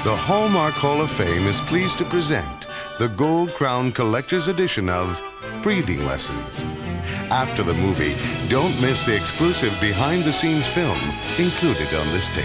the Hallmark Hall of Fame is pleased to present the Gold Crown Collector's Edition of Breathing Lessons. After the movie, don't miss the exclusive behind-the-scenes film included on this tape.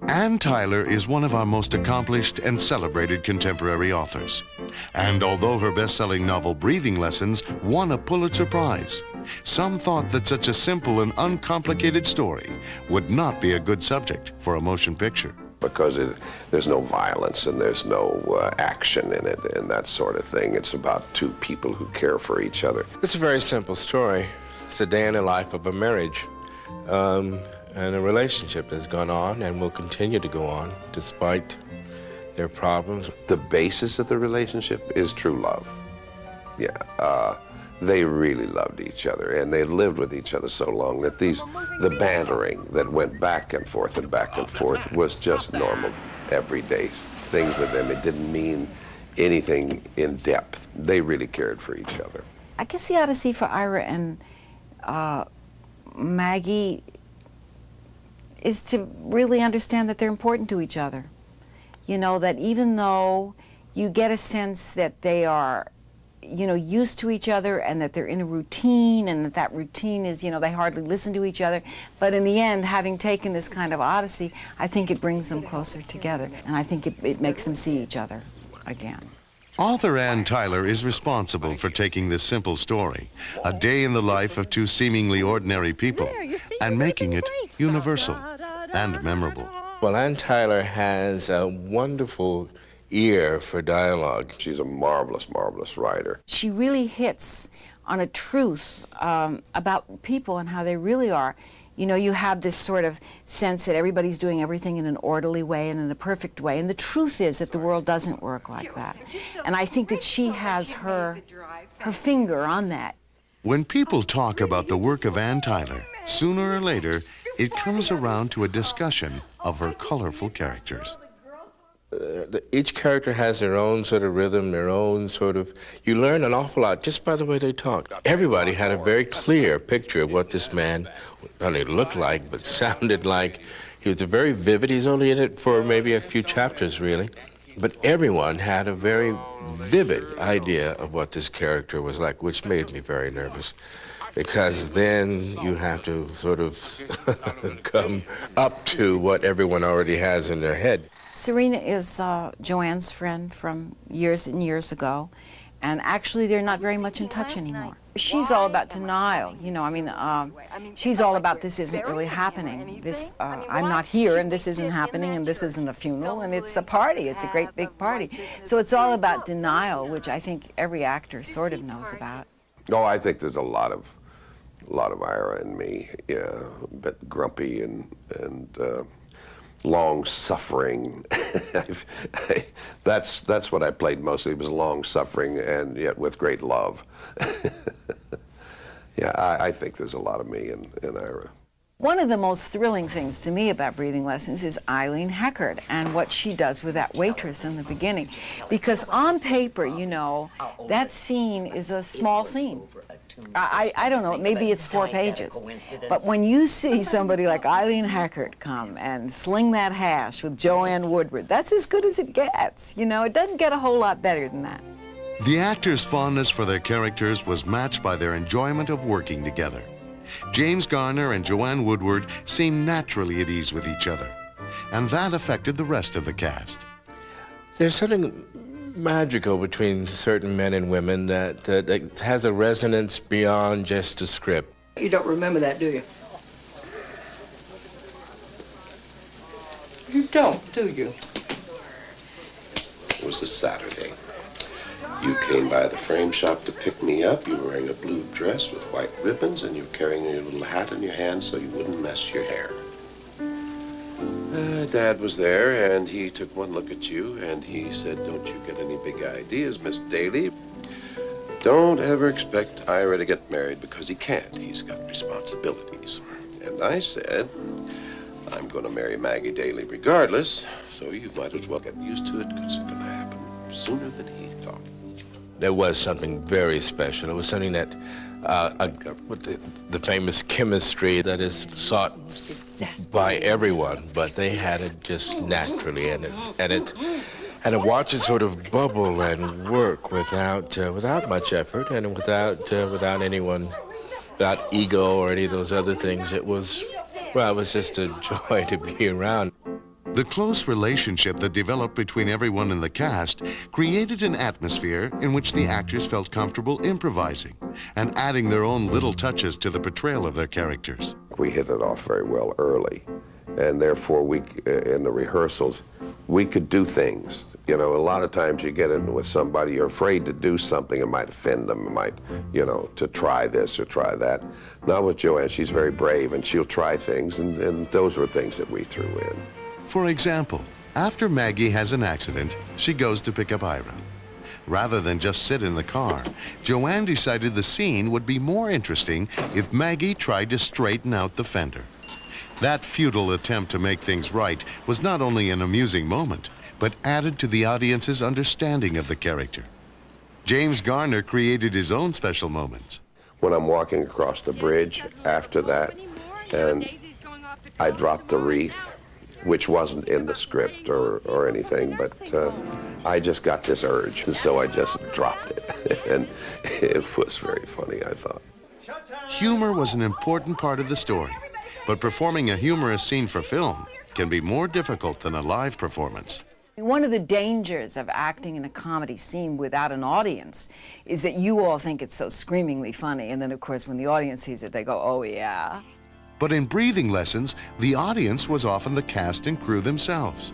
Ann Tyler is one of our most accomplished and celebrated contemporary authors. And although her best-selling novel Breathing Lessons won a Pulitzer Prize, some thought that such a simple and uncomplicated story would not be a good subject for a motion picture. Because there's no violence and there's no action in it and that sort of thing. It's about two people who care for each other. It's a very simple story. It's a day in the life of a marriage. And a relationship has gone on and will continue to go on despite their problems. The basis of the relationship is true love. Yeah, they really loved each other and they lived with each other so long that the bantering that went back and forth was just normal, everyday things with them. It didn't mean anything in depth. They really cared for each other. I guess the odyssey for Ira and Maggie is to really understand that they're important to each other. You know, that even though you get a sense that they are, you know, used to each other and that they're in a routine and that routine is, you know, they hardly listen to each other. But in the end, having taken this kind of odyssey, I think it brings them closer together. And I think it makes them see each other again. Author Ann Tyler is responsible for taking this simple story, a day in the life of two seemingly ordinary people, and making it universal and memorable. Well, Ann Tyler has a wonderful ear for dialogue. She's a marvelous, marvelous writer. She really hits on a truth about people and how they really are. You know, you have this sort of sense that everybody's doing everything in an orderly way and in a perfect way. And the truth is that the world doesn't work like that. And I think that she has her finger on that. When people talk about the work of Ann Tyler, sooner or later, it comes around to a discussion of her colorful characters. Each character has their own sort of rhythm, their own sort of... You learn an awful lot just by the way they talk. Everybody had a very clear picture of what this man not only looked like, but sounded like. He was very vivid. He's only in it for maybe a few chapters, really. But everyone had a very vivid idea of what this character was like, which made me very nervous. Because then you have to sort of come up to what everyone already has in their head. Serena is Joanne's friend from years and years ago, and actually they're not very much in touch anymore. She's all about denial, you know, I mean, she's all about this isn't really happening. This, I'm not here, and this isn't happening, and this isn't a funeral, and it's a party, it's a great big party. So it's all about denial, which I think every actor sort of knows about. Oh, I think there's a lot of Ira in me, yeah, a bit grumpy and long-suffering. That's what I played mostly, was long-suffering and yet with great love. Yeah, I think there's a lot of me in Ira. One of the most thrilling things to me about Breathing Lessons is Eileen Heckard and what she does with that waitress in the beginning. Because on paper, you know, that scene is a small scene. I don't know, maybe it's 4 pages. But when you see somebody like Eileen Heckard come and sling that hash with Joanne Woodward, that's as good as it gets. You know, it doesn't get a whole lot better than that. The actors' fondness for their characters was matched by their enjoyment of working together. James Garner and Joanne Woodward seemed naturally at ease with each other, and that affected the rest of the cast. There's something magical between certain men and women that has a resonance beyond just a script. You don't remember that, do you? You don't, do you? It was a Saturday. You came by the frame shop to pick me up. You were wearing a blue dress with white ribbons, and you were carrying your little hat in your hand so you wouldn't mess your hair. Dad was there, and he took one look at you, and he said, "Don't you get any big ideas, Miss Daly. Don't ever expect Ira to get married because he can't. He's got responsibilities." And I said, "I'm going to marry Maggie Daly regardless, so you might as well get used to it because it's going to happen sooner than he thought." There was something very special. It was something that, the famous chemistry that is sought by everyone, but they had it just naturally, and it watched it sort of bubble and work without much effort, and without ego or any of those other things. It was just a joy to be around. The close relationship that developed between everyone in the cast created an atmosphere in which the actors felt comfortable improvising and adding their own little touches to the portrayal of their characters. We hit it off very well early, and therefore we, in the rehearsals, we could do things. You know, a lot of times you get in with somebody, you're afraid to do something, it might offend them, it might, you know, to try this or try that. Not with Joanne, she's very brave, and she'll try things, and those were things that we threw in. For example, after Maggie has an accident, she goes to pick up Ira. Rather than just sit in the car, Joanne decided the scene would be more interesting if Maggie tried to straighten out the fender. That futile attempt to make things right was not only an amusing moment, but added to the audience's understanding of the character. James Garner created his own special moments. When I'm walking across the bridge after that, and I dropped the wreath, which wasn't in the script or anything, but I just got this urge, and so I just dropped it. And it was very funny, I thought. Humor was an important part of the story, but performing a humorous scene for film can be more difficult than a live performance. One of the dangers of acting in a comedy scene without an audience is that you all think it's so screamingly funny, and then of course when the audience sees it, they go, "Oh yeah." But in Breathing Lessons, the audience was often the cast and crew themselves,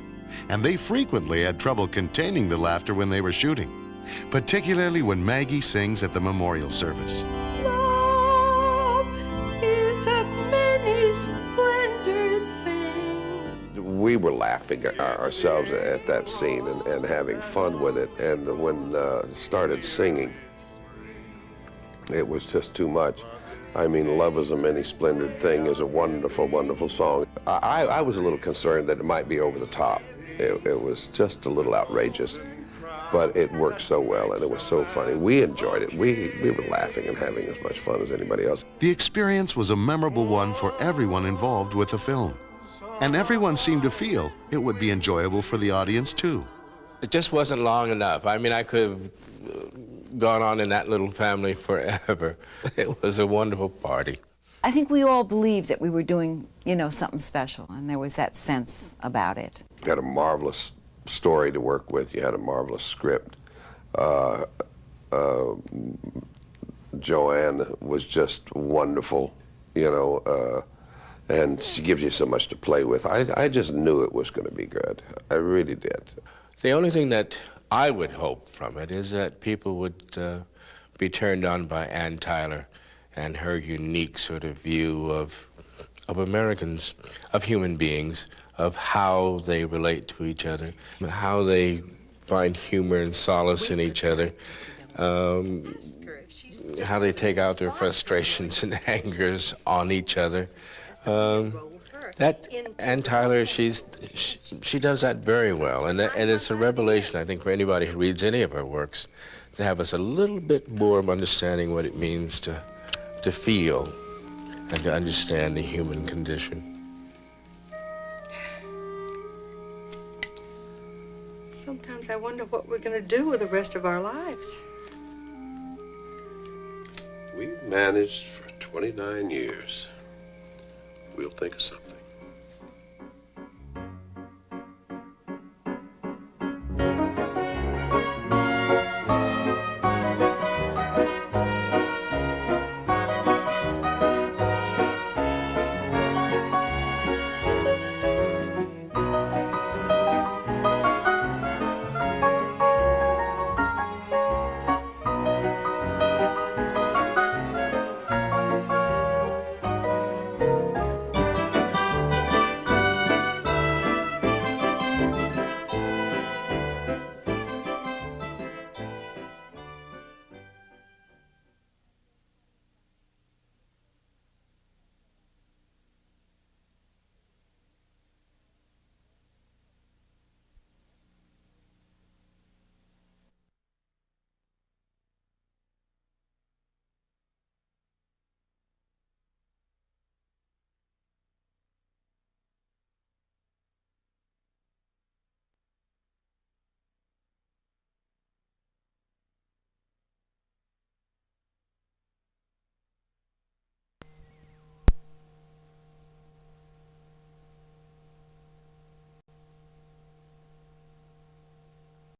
and they frequently had trouble containing the laughter when they were shooting, particularly when Maggie sings at the memorial service. Love is a many splendored thing. We were laughing at ourselves at that scene and having fun with it, and when started singing, it was just too much. I mean, Love is a Many Splendored Thing is a wonderful, wonderful song. I was a little concerned that it might be over the top. It was just a little outrageous, but it worked so well and it was so funny. We enjoyed it. We were laughing and having as much fun as anybody else. The experience was a memorable one for everyone involved with the film. And everyone seemed to feel it would be enjoyable for the audience too. It just wasn't long enough. I mean, I could have gone on in that little family forever. It was a wonderful party. I think we all believed that we were doing, you know, something special, and there was that sense about it. You had a marvelous story to work with. You had a marvelous script. Joanne was just wonderful, you know, and she gives you so much to play with. I just knew it was going to be good. I really did. The only thing that I would hope from it is that people would be turned on by Ann Tyler and her unique sort of view of Americans, of human beings, of how they relate to each other, how they find humor and solace in each other, how they take out their frustrations and angers on each other. That Ann Tyler, she does that very well, and it's a revelation, I think, for anybody who reads any of her works, to have us a little bit more of understanding what it means to feel and to understand the human condition. Sometimes I wonder what we're going to do with the rest of our lives. We've managed for 29 years. We'll think of something.